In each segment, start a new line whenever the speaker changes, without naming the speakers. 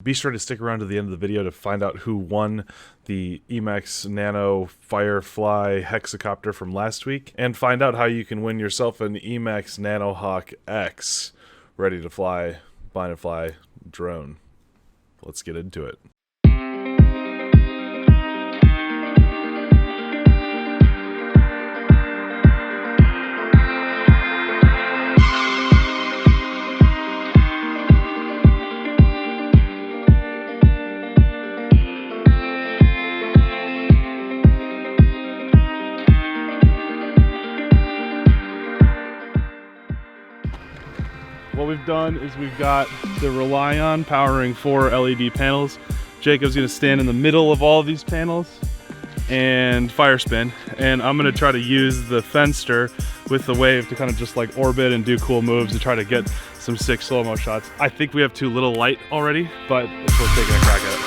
Be sure to stick around to the end of the video to find out who won the Emax Nano FreeFly hexacopter from last week, and find out how you can win yourself an Emax Nanohawk X ready to fly, bind and fly drone. Let's get into it. What we've done is we've got the Relion powering 4 LED panels. Jacob's gonna stand in the middle of all of these panels and fire spin. And I'm gonna try to use the Fenster with the Wave to kind of just like orbit and do cool moves and try to get some sick slow-mo shots. I think we have too little light already, but it's worth taking a crack at it.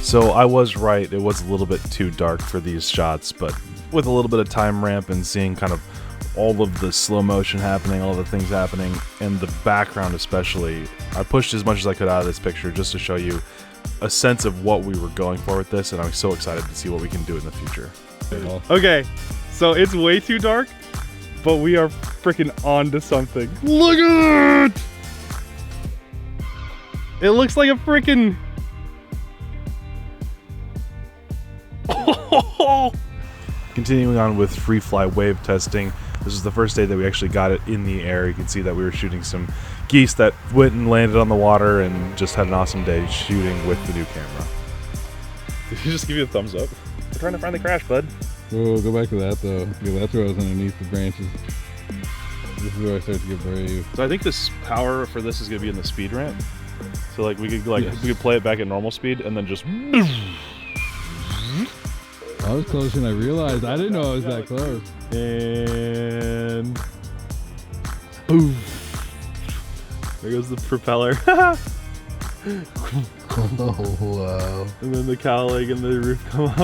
So I was right, it was a little bit too dark for these shots, but with a little bit of time ramp and seeing kind of all of the slow motion happening, all the things happening, and the background especially, I pushed as much as I could out of this picture just to show you a sense of what we were going for with this, and I'm so excited to see what we can do in the future. Okay, so it's way too dark, but we are freaking onto something. Look at it! It looks like a freaking... Continuing on with FreeFly Wave testing, this is the first day that we actually got it in the air. You can see that we were shooting some geese that went and landed on the water and just had an awesome day shooting with the new camera. Did he just give you a thumbs up? We're trying to find the crash, bud.
Oh, go back to that though. Yeah, that's where I was underneath the branches. This is where I start to get brave.
So I think this power for this is gonna be in the speed ramp. So like we could we could play it back at normal speed and then just.
I was closer than I realized. I didn't know I was that close.
And ooh, there goes the propeller.
Oh wow!
And then the cowling and the roof come up.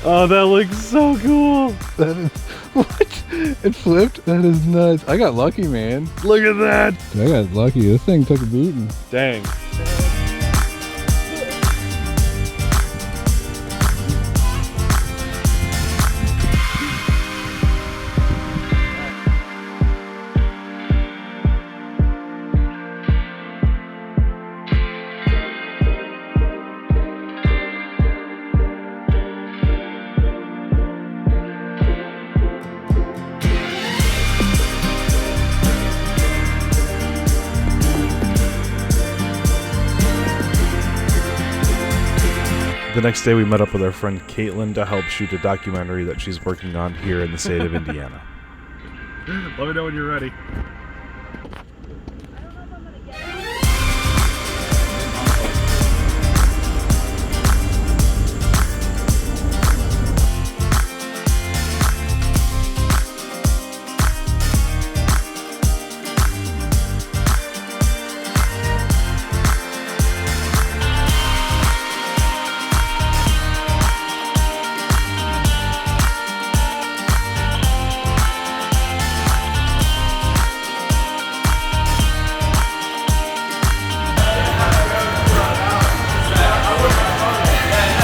Oh, that looks so cool.
That is what? It flipped. That is nuts. I got lucky, man.
Look at that.
I got lucky. This thing took a beating.
Dang. The next day we met up with our friend Caitlin to help shoot a documentary that she's working on here in the state of Indiana. Let me know when you're ready.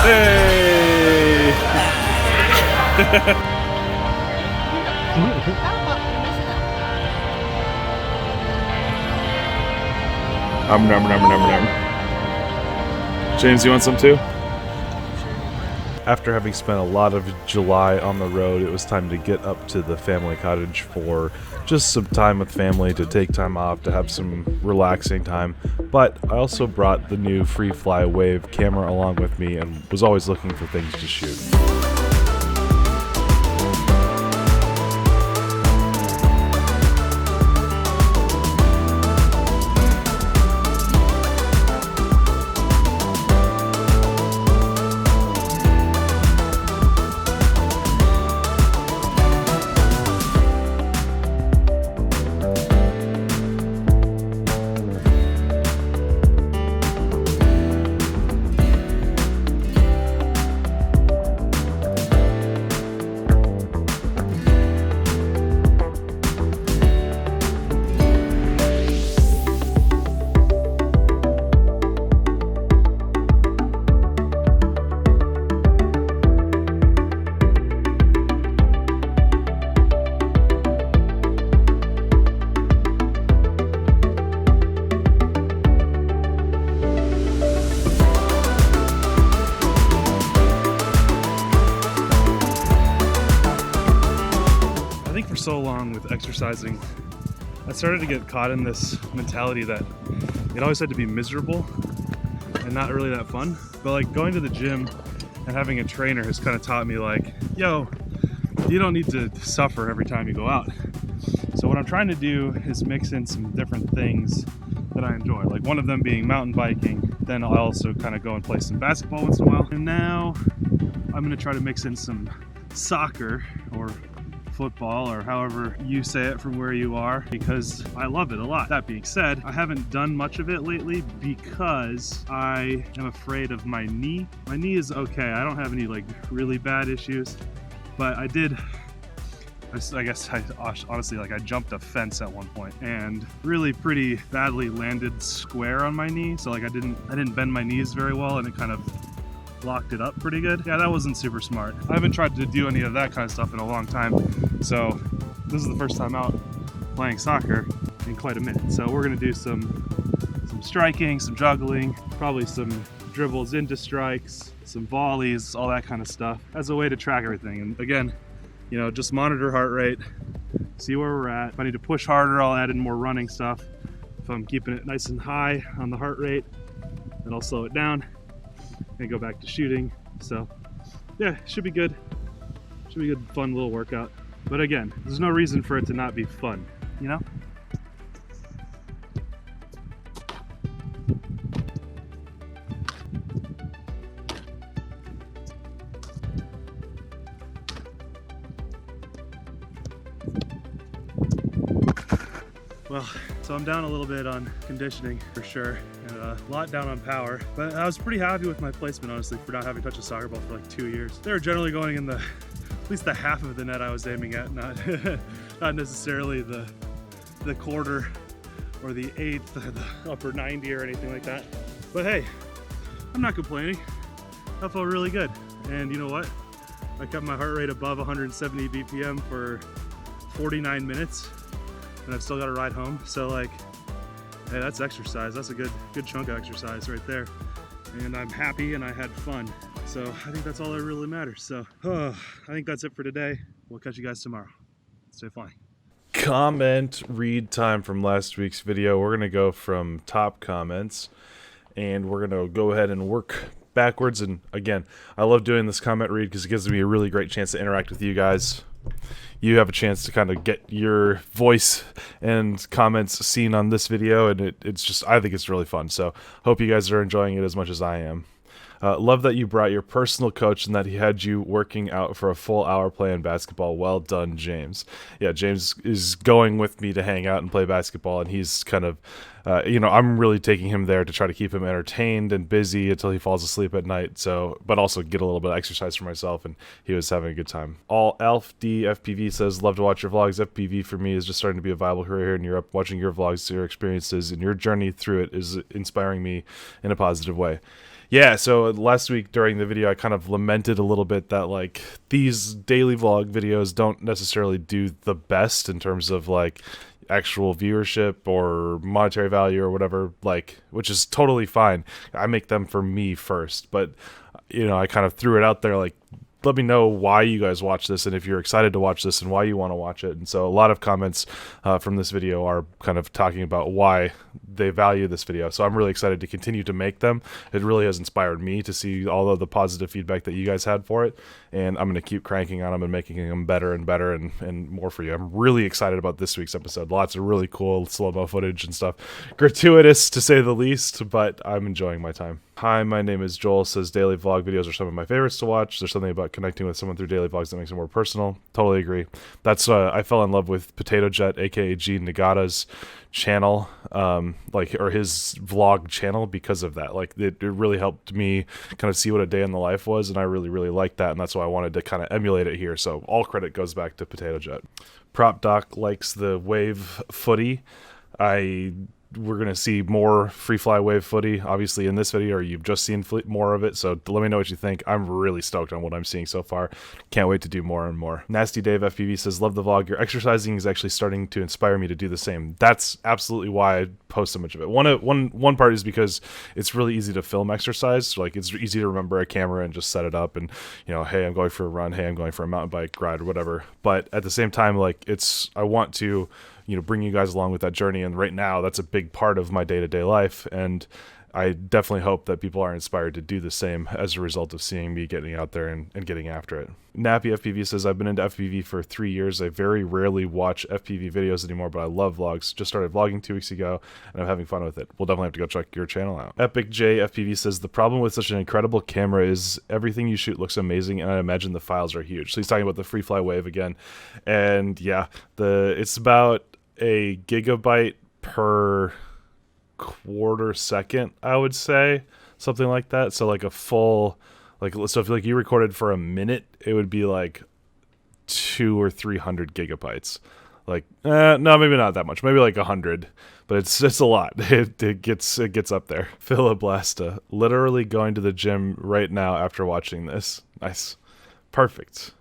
Hey! James, you want some too? After having spent a lot of July on the road, it was time to get up to the family cottage for just some time with family, to take time off, to have some relaxing time. But I also brought the new FreeFly Wave camera along with me and was always looking for things to shoot. so long with exercising, I started to get caught in this mentality that it always had to be miserable and not really that fun. But like going to the gym and having a trainer has kind of taught me like, yo, you don't need to suffer every time you go out. So what I'm trying to do is mix in some different things that I enjoy. Like one of them being mountain biking. Then I'll also kind of go and play some basketball once in a while. And now I'm gonna try to mix in some soccer or football or however you say it from where you are, because I love it a lot. That being said, I haven't done much of it lately because I am afraid of my knee. My knee is okay. I don't have any like really bad issues, but I guess I honestly, like I jumped a fence at one point and really pretty badly landed square on my knee. So like I didn't bend my knees very well and it kind of locked it up pretty good. Yeah, that wasn't super smart. I haven't tried to do any of that kind of stuff in a long time. So this is the first time out playing soccer in quite a minute. So we're gonna do some striking, some juggling, probably some dribbles into strikes, some volleys, all that kind of stuff as a way to track everything. And again, you know, just monitor heart rate, see where we're at. If I need to push harder, I'll add in more running stuff. If I'm keeping it nice and high on the heart rate, then I'll slow it down and go back to shooting. So yeah, should be good. Should be a good, fun little workout. But again, there's no reason for it to not be fun, you know? Well, so I'm down a little bit on conditioning for sure, and a lot down on power, but I was pretty happy with my placement, honestly, for not having touched a soccer ball for like 2 years. They were generally going in at least the half of the net I was aiming at, not necessarily the quarter or the eighth or the upper 90 or anything like that. But hey, I'm not complaining. That felt really good. And you know what? I kept my heart rate above 170 BPM for 49 minutes. And I've still got to ride home. So like, hey, that's exercise. That's a good chunk of exercise right there. And I'm happy and I had fun. So I think that's all that really matters. So I think that's it for today. We'll catch you guys tomorrow. Stay flying. Comment read time from last week's video. We're gonna go from top comments and we're gonna go ahead and work backwards. And again, I love doing this comment read because it gives me a really great chance to interact with you guys. You have a chance to kind of get your voice and comments seen on this video, and it's just, I think it's really fun. So hope you guys are enjoying it as much as I am. Love that you brought your personal coach and that he had you working out for a full hour playing basketball. Well done, James. Yeah, James is going with me to hang out and play basketball, and he's kind of, you know, I'm really taking him there to try to keep him entertained and busy until he falls asleep at night. So, but also get a little bit of exercise for myself, and he was having a good time. All Alf D FPV says, love to watch your vlogs. FPV for me is just starting to be a viable career here in Europe. Watching your vlogs, your experiences, and your journey through it is inspiring me in a positive way. Yeah, so last week during the video, I kind of lamented a little bit that, like, these daily vlog videos don't necessarily do the best in terms of, like, actual viewership or monetary value or whatever, like, which is totally fine. I make them for me first, but, you know, I kind of threw it out there, like, let me know why you guys watch this and if you're excited to watch this and why you want to watch it. And so a lot of comments from this video are kind of talking about why they value this video. So I'm really excited to continue to make them. It really has inspired me to see all of the positive feedback that you guys had for it. And I'm going to keep cranking on them and making them better and better and more for you. I'm really excited about this week's episode. Lots of really cool slow-mo footage and stuff. Gratuitous to say the least, but I'm enjoying my time. Hi, my name is Joel. Says daily vlog videos are some of my favorites to watch. There's something about connecting with someone through daily vlogs that makes it more personal. Totally agree. That's I fell in love with Potato Jet, aka G Nagata's channel, or his vlog channel, because of that. Like it really helped me kind of see what a day in the life was, and I really liked that, and that's why I wanted to kind of emulate it here. So all credit goes back to Potato Jet. Prop Doc likes the Wave footy. I we're going to see more FreeFly Wave footy, obviously, in this video, or you've just seen more of it. So let me know what you think. I'm really stoked on what I'm seeing so far. Can't wait to do more and more. Nasty Dave FPV says, love the vlog. Your exercising is actually starting to inspire me to do the same. That's absolutely why I post so much of it. One part is because it's really easy to film exercise. Like, it's easy to remember a camera and just set it up and, you know, hey, I'm going for a run. Hey, I'm going for a mountain bike ride or whatever. But at the same time, like, I want to, you know, bring you guys along with that journey. And right now, that's a big part of my day-to-day life. And I definitely hope that people are inspired to do the same as a result of seeing me getting out there and getting after it. Nappy FPV says, I've been into FPV for 3 years. I very rarely watch FPV videos anymore, but I love vlogs. Just started vlogging 2 weeks ago, and I'm having fun with it. We'll definitely have to go check your channel out. Epic J FPV says, the problem with such an incredible camera is everything you shoot looks amazing, and I imagine the files are huge. So he's talking about the FreeFly Wave again. And yeah, it's about a gigabyte per quarter second, I would say, something like that. So like a full, like, so if like you recorded for a minute, it would be like 200 or 300 gigabytes. Like, no, maybe not that much, maybe like 100, but it's a lot. It gets up there. Philoblasta, literally going to the gym right now after watching this. Nice, perfect.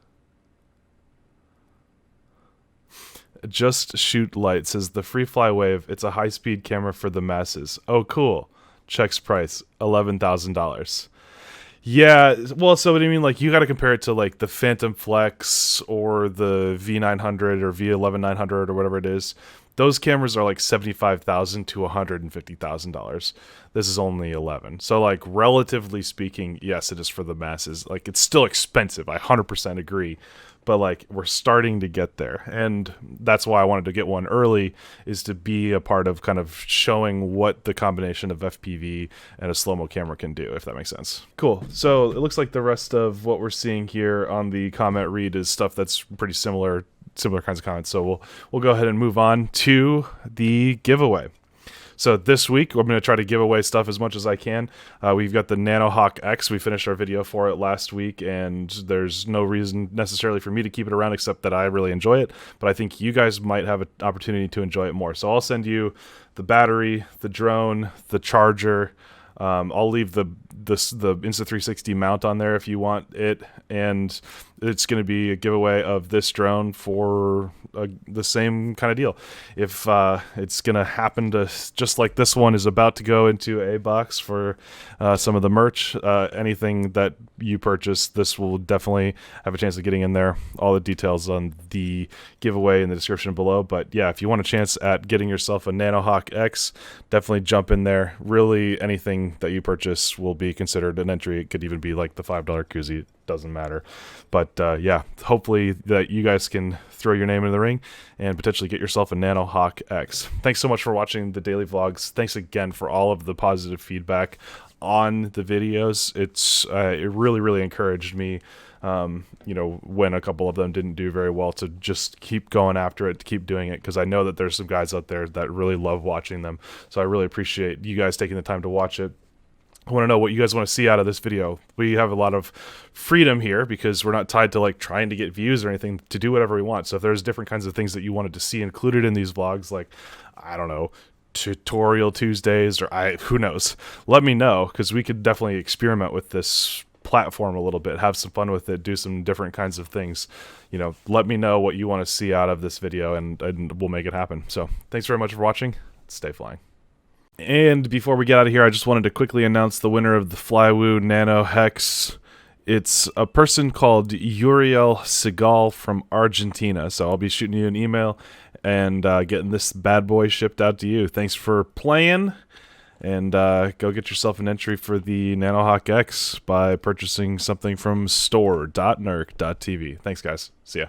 Just Shoot Light says, the FreeFly Wave, it's a high-speed camera for the masses. Oh, cool. Checks price, $11,000. Yeah, well, so what do you mean? Like, you got to compare it to, like, the Phantom Flex or the V900 or V11900 or whatever it is. Those cameras are like $75,000 to $150,000. This is only 11. So, like, relatively speaking, yes, it is for the masses. Like, it's still expensive. I 100% agree. But, like, we're starting to get there. And that's why I wanted to get one early, is to be a part of kind of showing what the combination of FPV and a slow-mo camera can do, if that makes sense. Cool. So it looks like the rest of what we're seeing here on the comment read is stuff that's pretty similar kinds of comments. So we'll go ahead and move on to the giveaway. So this week, I'm going to try to give away stuff as much as I can. We've got the Nanohawk X. We finished our video for it last week, and there's no reason necessarily for me to keep it around except that I really enjoy it. But I think you guys might have an opportunity to enjoy it more. So I'll send you the battery, the drone, the charger. I'll leave the Insta360 mount on there if you want it, and it's going to be a giveaway of this drone for the same kind of deal. If it's going to happen to, just like this one is about to go into a box for some of the merch, anything that you purchase, this will definitely have a chance of getting in there. All the details on the giveaway in the description below. But yeah, if you want a chance at getting yourself a Nanohawk X, definitely jump in there. Really, anything that you purchase will be considered an entry. It could even be like the $5 koozie. Doesn't matter. But yeah, hopefully that you guys can throw your name in the ring and potentially get yourself a Nanohawk X. Thanks so much for watching the daily vlogs. Thanks again for all of the positive feedback on the videos. It really encouraged me, you know, when a couple of them didn't do very well, to just keep going after it, to keep doing it, because I know that there's some guys out there that really love watching them. So I really appreciate you guys taking the time to watch it. I want to know what you guys want to see out of this video. We have a lot of freedom here because we're not tied to like trying to get views or anything, to do whatever we want. So if there's different kinds of things that you wanted to see included in these vlogs, like, I don't know, tutorial Tuesdays, or who knows, let me know, because we could definitely experiment with this platform a little bit, have some fun with it, do some different kinds of things. You know, let me know what you want to see out of this video, and we'll make it happen. So thanks very much for watching. Stay flying. And before we get out of here, I just wanted to quickly announce the winner of the Flywoo Nano Hex. It's a person called Uriel Segal from Argentina. So I'll be shooting you an email and getting this bad boy shipped out to you. Thanks for playing, and go get yourself an entry for the Nanohawk X by purchasing something from store.nerc.tv. Thanks, guys. See ya.